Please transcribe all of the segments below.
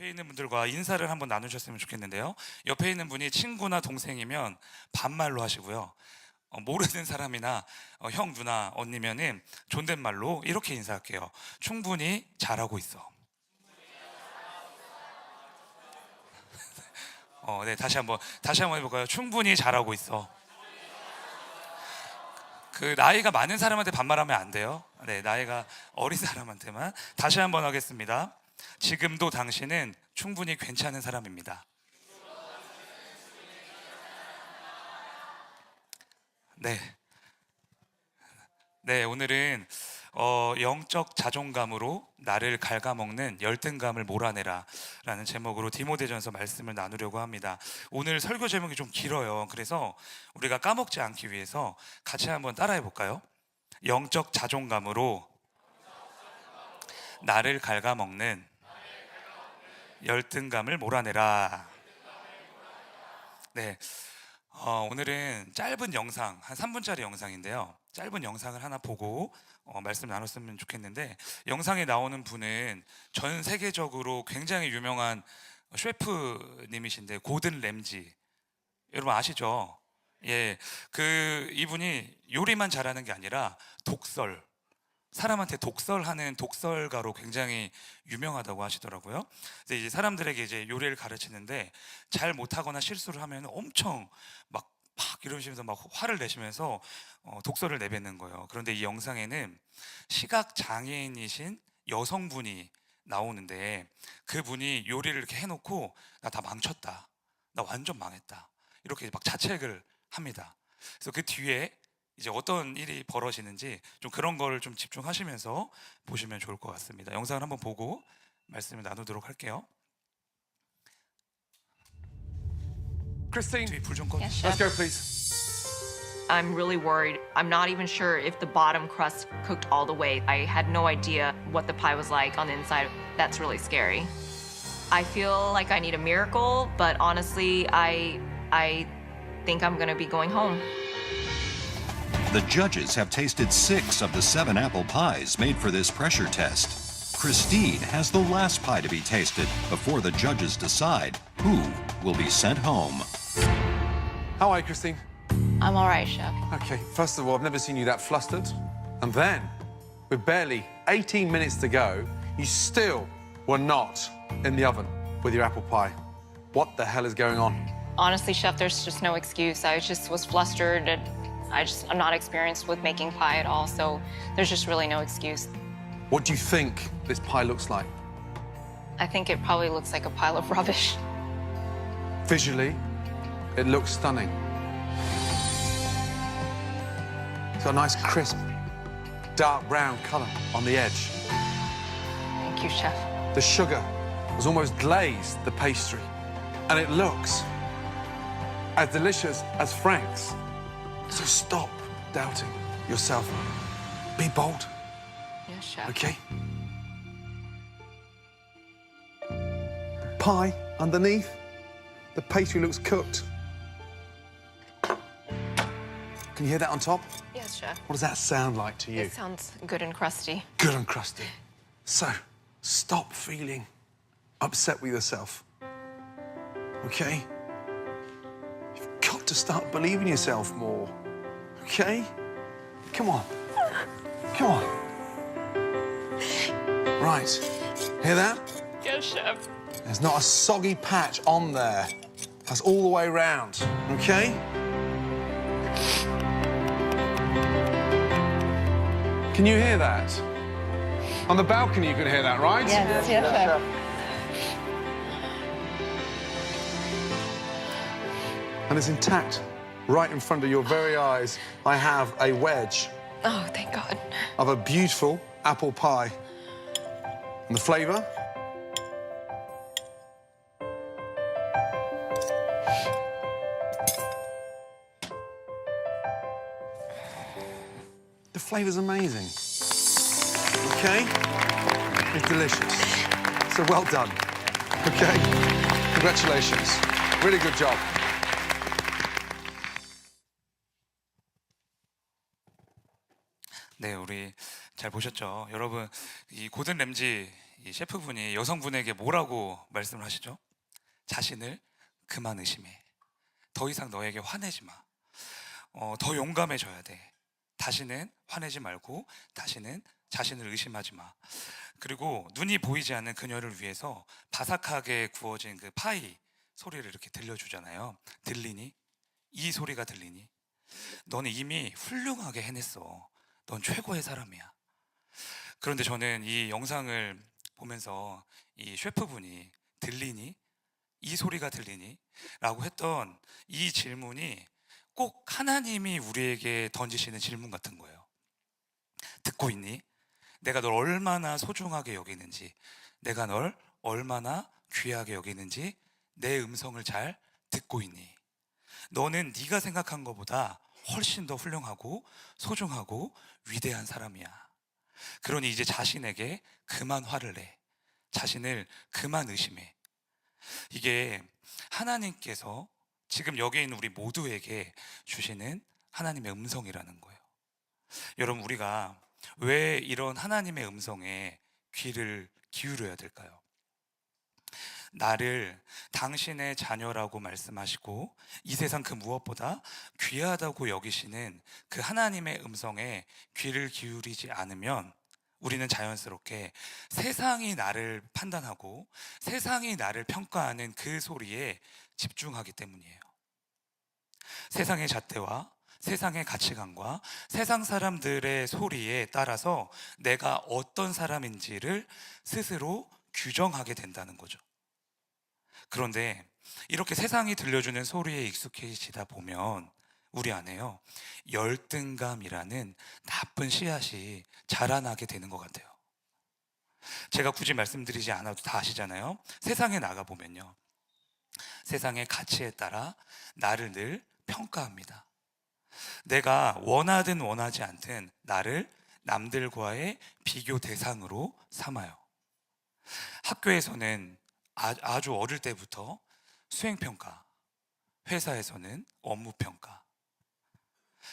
옆에 있는 분들과 인사를 한번 나누셨으면 좋겠는데요. 옆에 있는 분이 친구나 동생이면 반말로 하시고요. 모르는 사람이나 형, 누나, 언니면은 존댓말로 이렇게 인사할게요. 충분히 잘하고 있어. 네, 다시 한번 해볼까요? 충분히 잘하고 있어. 그 나이가 많은 사람한테 반말하면 안 돼요. 네, 나이가 어린 사람한테만. 다시 한번 하겠습니다. 지금도 당신은 충분히 괜찮은 사람입니다. 네, 네, 오늘은 영적 자존감으로 나를 갉아먹는 열등감을 몰아내라 라는 제목으로 디모데전서 말씀을 나누려고 합니다. 오늘 설교 제목이 좀 길어요. 그래서 우리가 까먹지 않기 위해서 같이 한번 따라해 볼까요? 영적 자존감으로 나를 갉아먹는 열등감을 몰아내라. 네, 오늘은 짧은 영상, 한 3분짜리 영상인데요. 짧은 영상을 하나 보고 말씀 나눴으면 좋겠는데, 영상에 나오는 분은 전 세계적으로 굉장히 유명한 셰프님이신데, 고든 램지. 여러분 아시죠? 예, 이분이 요리만 잘하는 게 아니라 사람한테 독설하는 독설가로 굉장히 유명하다고 하시더라고요. 근데 이제 사람들에게 이제 요리를 가르치는데 잘 못하거나 실수를 하면 엄청 막 이러시면서 막 화를 내시면서 독설을 내뱉는 거예요. 그런데 이 영상에는 시각 장애인이신 여성분이 나오는데, 그분이 요리를 이렇게 해놓고 나 다 망쳤다, 나 완전 망했다, 이렇게 막 자책을 합니다. 그래서 그 뒤에 이제 어떤 일이 벌어지는지 좀 그런 거를 좀 집중하시면서 보시면 좋을 것 같습니다. 영상을 한번 보고 말씀을 나누도록 할게요. Christine, 뒤에 불 좀 꺼. Yes, let's chef. go, please. I'm really worried. I'm not even sure if the bottom crust cooked all the way. I had no idea what the pie was like on the inside. That's really scary. I feel like I need a miracle, but honestly, I think I'm gonna be going home. The judges have tasted 6 of the 7 apple pies made for this pressure test. Christine has the last pie to be tasted before the judges decide who will be sent home. How are you, Christine? I'm all right, chef. Okay, first of all, I've never seen you that flustered. And then, with barely 18 minutes to go, you still were not in the oven with your apple pie. What the hell is going on? Honestly, chef, there's just no excuse. I just was flustered and I'm not experienced with making pie at all, so there's just really no excuse. What do you think this pie looks like? I think it probably looks like a pile of rubbish. Visually, it looks stunning. It's got a nice, crisp, dark brown colour on the edge. Thank you, chef. The sugar has almost glazed the pastry, and it looks as delicious as Frank's. So stop doubting yourself. Be bold, Yes, chef. okay? Pie underneath, the pastry looks cooked. Can you hear that on top? Yes, chef. What does that sound like to you? It sounds good and crusty. Good and crusty. So, stop feeling upset with yourself. Okay? You've got to start believing yourself more. Okay? Come on. Come on. Right. Hear that? Yes, chef. There's not a soggy patch on there. That's all the way round. Okay? Can you hear that? On the balcony you can hear that, right? Yes, chef. And it's intact. Right in front of your very eyes, I have a wedge Oh, thank God. of a beautiful apple pie. And the flavour? The flavour's amazing. Okay? It's delicious. So well done. Okay? Congratulations. Really good job. 네, 우리 잘 보셨죠? 여러분, 이 고든 램지 이 셰프분이 여성분에게 뭐라고 말씀을 하시죠? 자신을 그만 의심해. 더 이상 너에게 화내지 마. 더 용감해져야 돼. 다시는 화내지 말고 다시는 자신을 의심하지 마. 그리고 눈이 보이지 않는 그녀를 위해서 바삭하게 구워진 그 파이 소리를 이렇게 들려주잖아요. 들리니? 이 소리가 들리니? 너는 이미 훌륭하게 해냈어. 넌 최고의 사람이야. 그런데 저는 이 영상을 보면서 이 셰프분이 들리니? 이 소리가 들리니? 라고 했던 이 질문이 꼭 하나님이 우리에게 던지시는 질문 같은 거예요. 듣고 있니? 내가 널 얼마나 소중하게 여기는지, 내가 널 얼마나 귀하게 여기는지 내 음성을 잘 듣고 있니? 너는 네가 생각한 것보다 훨씬 더 훌륭하고 소중하고 위대한 사람이야. 그러니 이제 자신에게 그만 화를 내. 자신을 그만 의심해. 이게 하나님께서 지금 여기 있는 우리 모두에게 주시는 하나님의 음성이라는 거예요. 여러분, 우리가 왜 이런 하나님의 음성에 귀를 기울여야 될까요? 나를 당신의 자녀라고 말씀하시고 이 세상 그 무엇보다 귀하다고 여기시는 그 하나님의 음성에 귀를 기울이지 않으면 우리는 자연스럽게 세상이 나를 판단하고 세상이 나를 평가하는 그 소리에 집중하기 때문이에요. 세상의 잣대와 세상의 가치관과 세상 사람들의 소리에 따라서 내가 어떤 사람인지를 스스로 규정하게 된다는 거죠. 그런데 이렇게 세상이 들려주는 소리에 익숙해지다 보면 우리 안에요, 열등감이라는 나쁜 씨앗이 자라나게 되는 것 같아요. 제가 굳이 말씀드리지 않아도 다 아시잖아요. 세상에 나가보면요, 세상의 가치에 따라 나를 늘 평가합니다. 내가 원하든 원하지 않든 나를 남들과의 비교 대상으로 삼아요. 학교에서는 아주 어릴 때부터 수행평가, 회사에서는 업무평가,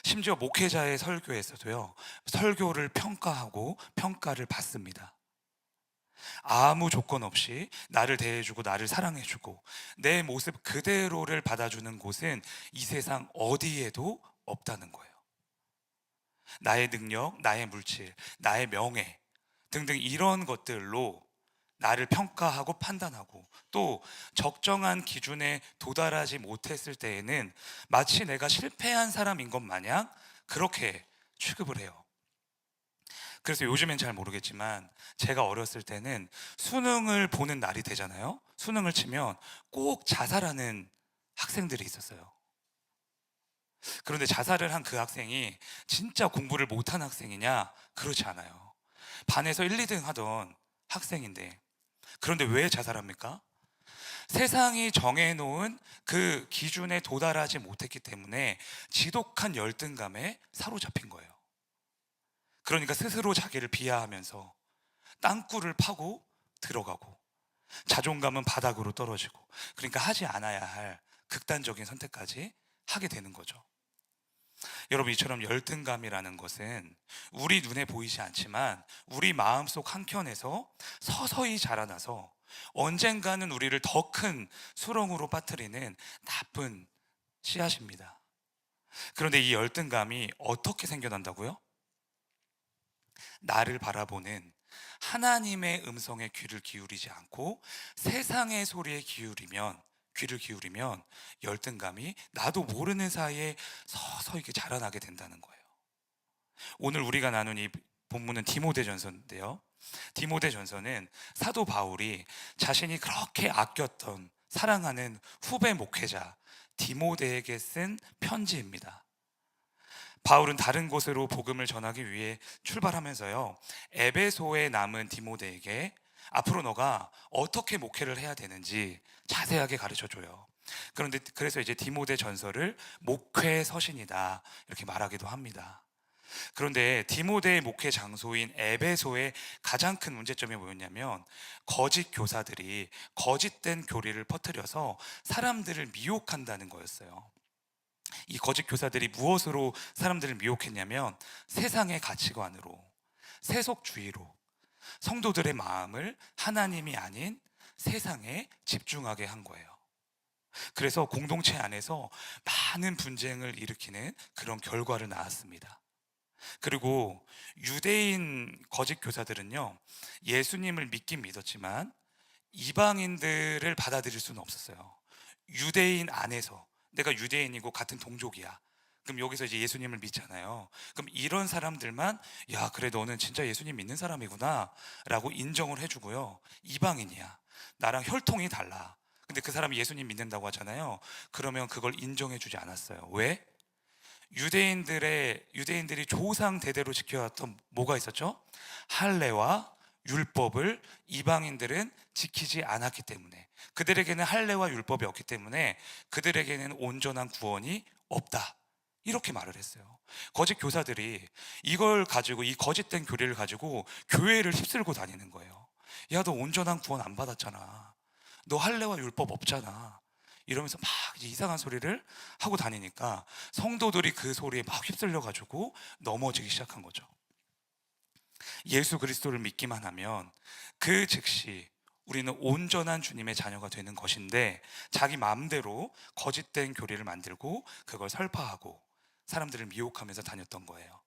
심지어 목회자의 설교에서도요, 설교를 평가하고 평가를 받습니다. 아무 조건 없이 나를 대해주고 나를 사랑해주고 내 모습 그대로를 받아주는 곳은 이 세상 어디에도 없다는 거예요. 나의 능력, 나의 물질, 나의 명예 등등 이런 것들로 나를 평가하고 판단하고 또 적정한 기준에 도달하지 못했을 때에는 마치 내가 실패한 사람인 것 마냥 그렇게 취급을 해요. 그래서 요즘엔 잘 모르겠지만 제가 어렸을 때는 수능을 보는 날이 되잖아요. 수능을 치면 꼭 자살하는 학생들이 있었어요. 그런데 자살을 한 그 학생이 진짜 공부를 못한 학생이냐? 그렇지 않아요. 반에서 1, 2등 하던 학생인데, 그런데 왜 자살합니까? 세상이 정해놓은 그 기준에 도달하지 못했기 때문에 지독한 열등감에 사로잡힌 거예요. 그러니까 스스로 자기를 비하하면서 땅굴을 파고 들어가고 자존감은 바닥으로 떨어지고, 그러니까 하지 않아야 할 극단적인 선택까지 하게 되는 거죠. 여러분, 이처럼 열등감이라는 것은 우리 눈에 보이지 않지만 우리 마음속 한켠에서 서서히 자라나서 언젠가는 우리를 더 큰 수렁으로 빠뜨리는 나쁜 씨앗입니다. 그런데 이 열등감이 어떻게 생겨난다고요? 나를 바라보는 하나님의 음성에 귀를 기울이지 않고 세상의 소리에 귀를 기울이면 열등감이 나도 모르는 사이에 서서히 이렇게 자라나게 된다는 거예요. 오늘 우리가 나눈 이 본문은 디모데전서인데요, 디모데전서는 사도 바울이 자신이 그렇게 아꼈던 사랑하는 후배 목회자 디모데에게 쓴 편지입니다. 바울은 다른 곳으로 복음을 전하기 위해 출발하면서요, 에베소에 남은 디모데에게 앞으로 너가 어떻게 목회를 해야 되는지 자세하게 가르쳐줘요. 그래서 이제 디모데 전서를 목회 서신이다 이렇게 말하기도 합니다. 그런데 디모데의 목회 장소인 에베소의 가장 큰 문제점이 뭐였냐면 거짓 교사들이 거짓된 교리를 퍼뜨려서 사람들을 미혹한다는 거였어요. 이 거짓 교사들이 무엇으로 사람들을 미혹했냐면 세상의 가치관으로, 세속주의로 성도들의 마음을 하나님이 아닌 세상에 집중하게 한 거예요. 그래서 공동체 안에서 많은 분쟁을 일으키는 그런 결과를 낳았습니다. 그리고 유대인 거짓 교사들은요, 예수님을 믿긴 믿었지만 이방인들을 받아들일 수는 없었어요. 유대인 안에서 내가 유대인이고 같은 동족이야. 그럼 여기서 이제 예수님을 믿잖아요. 그럼 이런 사람들만 야, 그래 너는 진짜 예수님 믿는 사람이구나 라고 인정을 해주고요. 이방인이야, 나랑 혈통이 달라, 근데 그 사람이 예수님 믿는다고 하잖아요. 그러면 그걸 인정해 주지 않았어요. 왜? 유대인들이 조상 대대로 지켜왔던 뭐가 있었죠? 할례와 율법을 이방인들은 지키지 않았기 때문에, 그들에게는 할례와 율법이 없기 때문에 그들에게는 온전한 구원이 없다, 이렇게 말을 했어요. 거짓 교사들이 이걸 가지고, 이 거짓된 교리를 가지고 교회를 휩쓸고 다니는 거예요. 야, 너 온전한 구원 안 받았잖아, 너 할례와 율법 없잖아, 이러면서 막 이상한 소리를 하고 다니니까 성도들이 그 소리에 막 휩쓸려 가지고 넘어지기 시작한 거죠. 예수 그리스도를 믿기만 하면 그 즉시 우리는 온전한 주님의 자녀가 되는 것인데, 자기 마음대로 거짓된 교리를 만들고 그걸 설파하고 사람들을 미혹하면서 다녔던 거예요.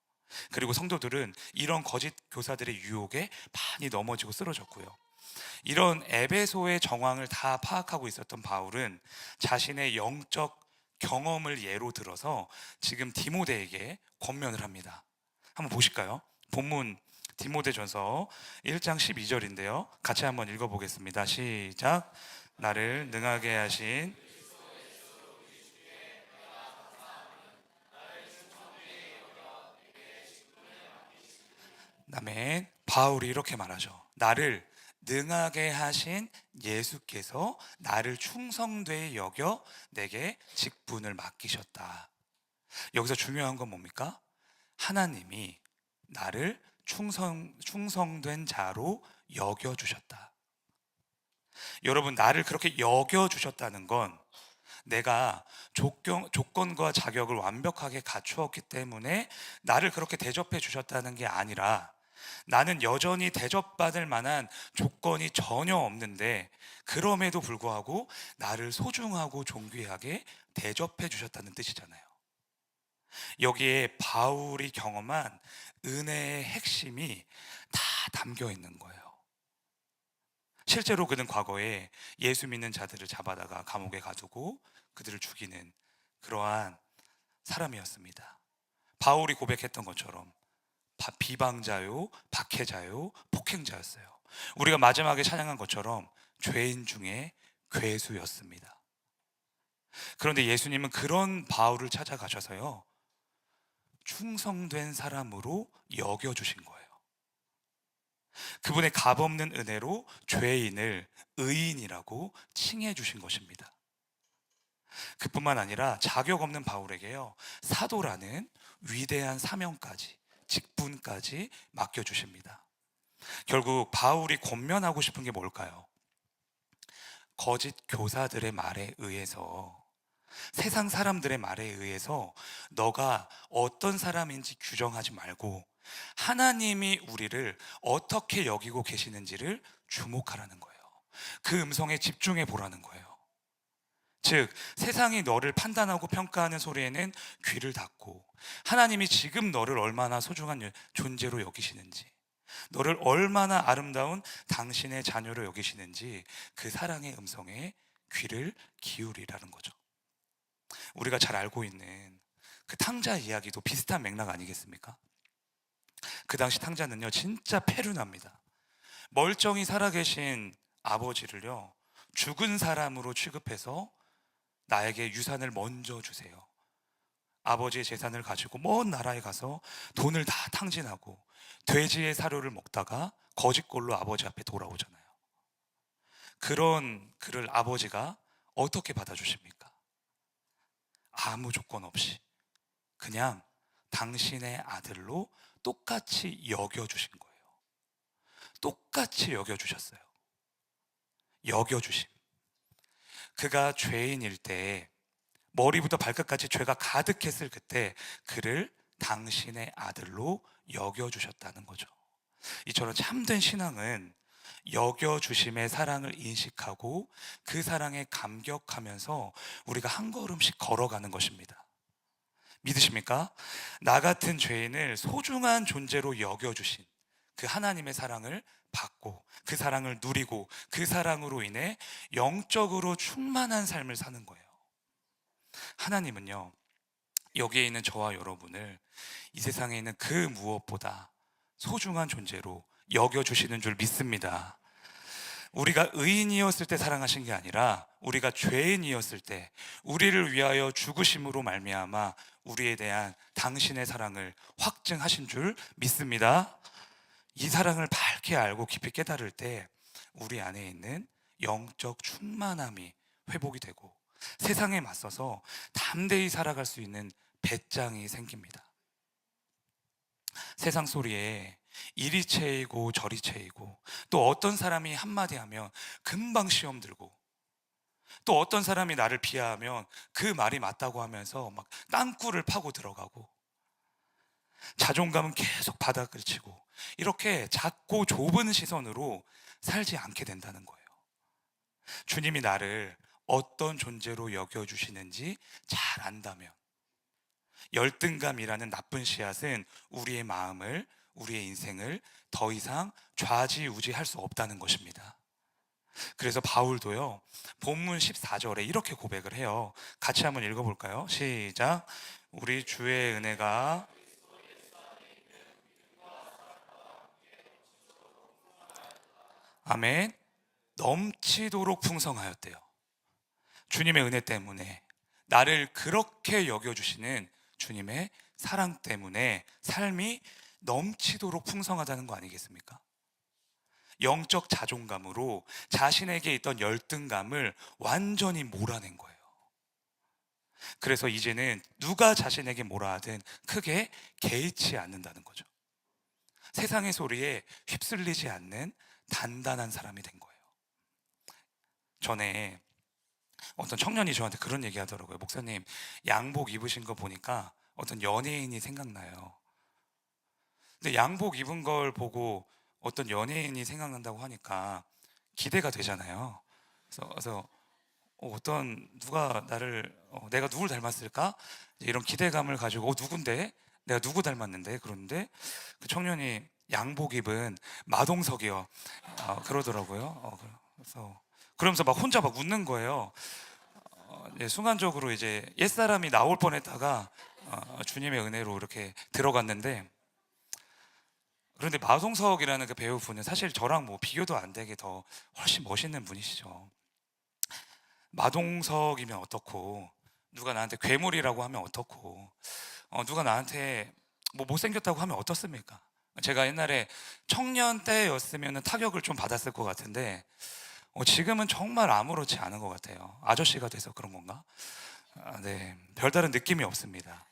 그리고 성도들은 이런 거짓 교사들의 유혹에 많이 넘어지고 쓰러졌고요. 이런 에베소의 정황을 다 파악하고 있었던 바울은 자신의 영적 경험을 예로 들어서 지금 디모데에게 권면을 합니다. 한번 보실까요? 본문 디모데전서 1장 12절인데요. 같이 한번 읽어보겠습니다. 시작. 나를 능하게 하신 아멘. 바울이 이렇게 말하죠. 나를 능하게 하신 예수께서 나를 충성되이 여겨 내게 직분을 맡기셨다. 여기서 중요한 건 뭡니까? 하나님이 나를 충성된 자로 여겨주셨다. 여러분, 나를 그렇게 여겨주셨다는 건 내가 조건과 자격을 완벽하게 갖추었기 때문에 나를 그렇게 대접해 주셨다는 게 아니라, 나는 여전히 대접받을 만한 조건이 전혀 없는데 그럼에도 불구하고 나를 소중하고 존귀하게 대접해 주셨다는 뜻이잖아요. 여기에 바울이 경험한 은혜의 핵심이 다 담겨 있는 거예요. 실제로 그는 과거에 예수 믿는 자들을 잡아다가 감옥에 가두고 그들을 죽이는 그러한 사람이었습니다. 바울이 고백했던 것처럼 비방자요, 박해자요, 폭행자였어요. 우리가 마지막에 찬양한 것처럼 죄인 중에 괴수였습니다. 그런데 예수님은 그런 바울을 찾아가셔서요, 충성된 사람으로 여겨주신 거예요. 그분의 값없는 은혜로 죄인을 의인이라고 칭해 주신 것입니다. 그뿐만 아니라 자격 없는 바울에게요, 사도라는 위대한 사명까지, 직분까지 맡겨주십니다. 결국 바울이 권면하고 싶은 게 뭘까요? 거짓 교사들의 말에 의해서, 세상 사람들의 말에 의해서 너가 어떤 사람인지 규정하지 말고 하나님이 우리를 어떻게 여기고 계시는지를 주목하라는 거예요. 그 음성에 집중해 보라는 거예요. 즉, 세상이 너를 판단하고 평가하는 소리에는 귀를 닫고 하나님이 지금 너를 얼마나 소중한 존재로 여기시는지, 너를 얼마나 아름다운 당신의 자녀로 여기시는지 그 사랑의 음성에 귀를 기울이라는 거죠. 우리가 잘 알고 있는 그 탕자 이야기도 비슷한 맥락 아니겠습니까? 그 당시 탕자는요, 진짜 패륜합니다. 멀쩡히 살아계신 아버지를요, 죽은 사람으로 취급해서 나에게 유산을 먼저 주세요. 아버지의 재산을 가지고 먼 나라에 가서 돈을 다 탕진하고 돼지의 사료를 먹다가 거짓골로 아버지 앞에 돌아오잖아요. 그런 그를 아버지가 어떻게 받아주십니까? 아무 조건 없이 그냥 당신의 아들로 똑같이 여겨주신 거예요. 똑같이 여겨주셨어요. 여겨주심. 그가 죄인일 때 머리부터 발끝까지 죄가 가득했을 그때 그를 당신의 아들로 여겨주셨다는 거죠. 이처럼 참된 신앙은 여겨주심의 사랑을 인식하고 그 사랑에 감격하면서 우리가 한 걸음씩 걸어가는 것입니다. 믿으십니까? 나 같은 죄인을 소중한 존재로 여겨주신 그 하나님의 사랑을 받고 그 사랑을 누리고 그 사랑으로 인해 영적으로 충만한 삶을 사는 거예요. 하나님은요, 여기에 있는 저와 여러분을 이 세상에 있는 그 무엇보다 소중한 존재로 여겨주시는 줄 믿습니다. 우리가 의인이었을 때 사랑하신 게 아니라 우리가 죄인이었을 때 우리를 위하여 죽으심으로 말미암아 우리에 대한 당신의 사랑을 확증하신 줄 믿습니다. 이 사랑을 밝게 알고 깊이 깨달을 때 우리 안에 있는 영적 충만함이 회복이 되고 세상에 맞서서 담대히 살아갈 수 있는 배짱이 생깁니다. 세상 소리에 이리 채이고 저리 채이고, 또 어떤 사람이 한마디 하면 금방 시험 들고, 또 어떤 사람이 나를 비하하면 그 말이 맞다고 하면서 막 땅굴을 파고 들어가고, 자존감은 계속 바닥을 치고, 이렇게 작고 좁은 시선으로 살지 않게 된다는 거예요. 주님이 나를 어떤 존재로 여겨주시는지 잘 안다면 열등감이라는 나쁜 씨앗은 우리의 마음을, 우리의 인생을 더 이상 좌지우지할 수 없다는 것입니다. 그래서 바울도요, 본문 14절에 이렇게 고백을 해요. 같이 한번 읽어볼까요? 시작. 우리 주의 은혜가 아멘 넘치도록 풍성하였대요. 주님의 은혜 때문에, 나를 그렇게 여겨주시는 주님의 사랑 때문에 삶이 넘치도록 풍성하다는 거 아니겠습니까? 영적 자존감으로 자신에게 있던 열등감을 완전히 몰아낸 거예요. 그래서 이제는 누가 자신에게 뭐라 하든 크게 개의치 않는다는 거죠. 세상의 소리에 휩쓸리지 않는 단단한 사람이 된 거예요. 전에 어떤 청년이 저한테 그런 얘기 하더라고요. 목사님, 양복 입으신 거 보니까 어떤 연예인이 생각나요. 근데 양복 입은 걸 보고 어떤 연예인이 생각난다고 하니까 기대가 되잖아요. 그래서 어떤 누가 나를 내가 누굴 닮았을까? 이런 기대감을 가지고 누군데? 내가 누구 닮았는데? 그런데 그 청년이 양복 입은 마동석이요. 그러더라고요. 그러면서 막 혼자 막 웃는 거예요. 순간적으로 이제 옛사람이 나올 뻔했다가 주님의 은혜로 이렇게 들어갔는데, 그런데 마동석이라는 그 배우분은 사실 저랑 뭐 비교도 안 되게 더 훨씬 멋있는 분이시죠. 마동석이면 어떻고, 누가 나한테 괴물이라고 하면 어떻고, 누가 나한테 뭐 못생겼다고 하면 어떻습니까? 제가 옛날에 청년 때였으면 타격을 좀 받았을 것 같은데 지금은 정말 아무렇지 않은 것 같아요. 아저씨가 돼서 그런 건가? 네, 별다른 느낌이 없습니다.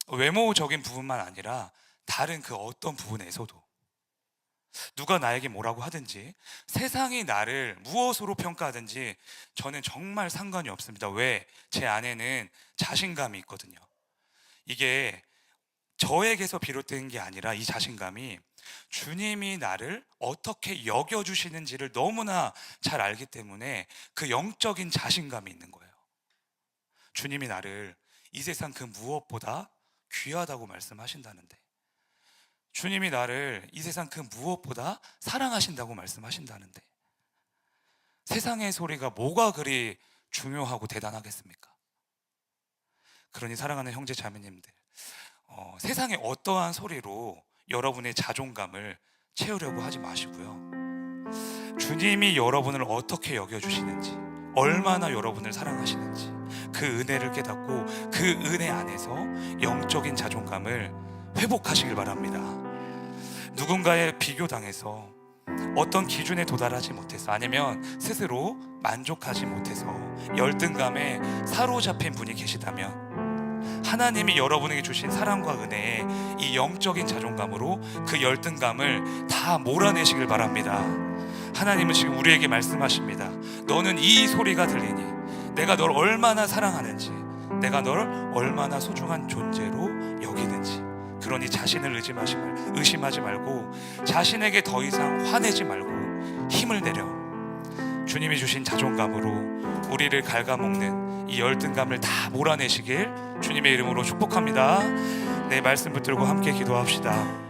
외모적인 부분만 아니라 다른 그 어떤 부분에서도 누가 나에게 뭐라고 하든지, 세상이 나를 무엇으로 평가하든지 저는 정말 상관이 없습니다. 왜? 제 안에는 자신감이 있거든요. 이게 저에게서 비롯된 게 아니라 이 자신감이 주님이 나를 어떻게 여겨주시는지를 너무나 잘 알기 때문에 그 영적인 자신감이 있는 거예요. 주님이 나를 이 세상 그 무엇보다 귀하다고 말씀하신다는데, 주님이 나를 이 세상 그 무엇보다 사랑하신다고 말씀하신다는데, 세상의 소리가 뭐가 그리 중요하고 대단하겠습니까? 그러니 사랑하는 형제 자매님들, 세상의 어떠한 소리로 여러분의 자존감을 채우려고 하지 마시고요, 주님이 여러분을 어떻게 여겨주시는지, 얼마나 여러분을 사랑하시는지 그 은혜를 깨닫고 그 은혜 안에서 영적인 자존감을 회복하시길 바랍니다. 누군가의 비교당해서 어떤 기준에 도달하지 못해서, 아니면 스스로 만족하지 못해서 열등감에 사로잡힌 분이 계시다면 하나님이 여러분에게 주신 사랑과 은혜에 이 영적인 자존감으로 그 열등감을 다 몰아내시길 바랍니다. 하나님은 지금 우리에게 말씀하십니다. 너는 이 소리가 들리니 내가 널 얼마나 사랑하는지, 내가 널 얼마나 소중한 존재로 여기는지. 그러니 자신을 의심하지 말고 자신에게 더 이상 화내지 말고 힘을 내려. 주님이 주신 자존감으로 우리를 갉아먹는 이 열등감을 다 몰아내시길 주님의 이름으로 축복합니다. 네, 말씀 붙들고 함께 기도합시다.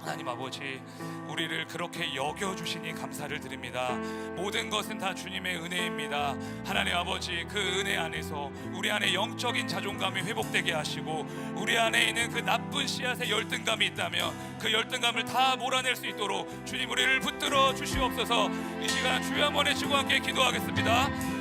하나님 아버지, 우리를 그렇게 여겨주시니 감사를 드립니다. 모든 것은 다 주님의 은혜입니다. 하나님 아버지, 그 은혜 안에서 우리 안에 영적인 자존감이 회복되게 하시고, 우리 안에 있는 그 나쁜 씨앗의 열등감이 있다면 그 열등감을 다 몰아낼 수 있도록 주님 우리를 붙들어 주시옵소서. 이 시간 주여 한번 외치고 함께 기도하겠습니다.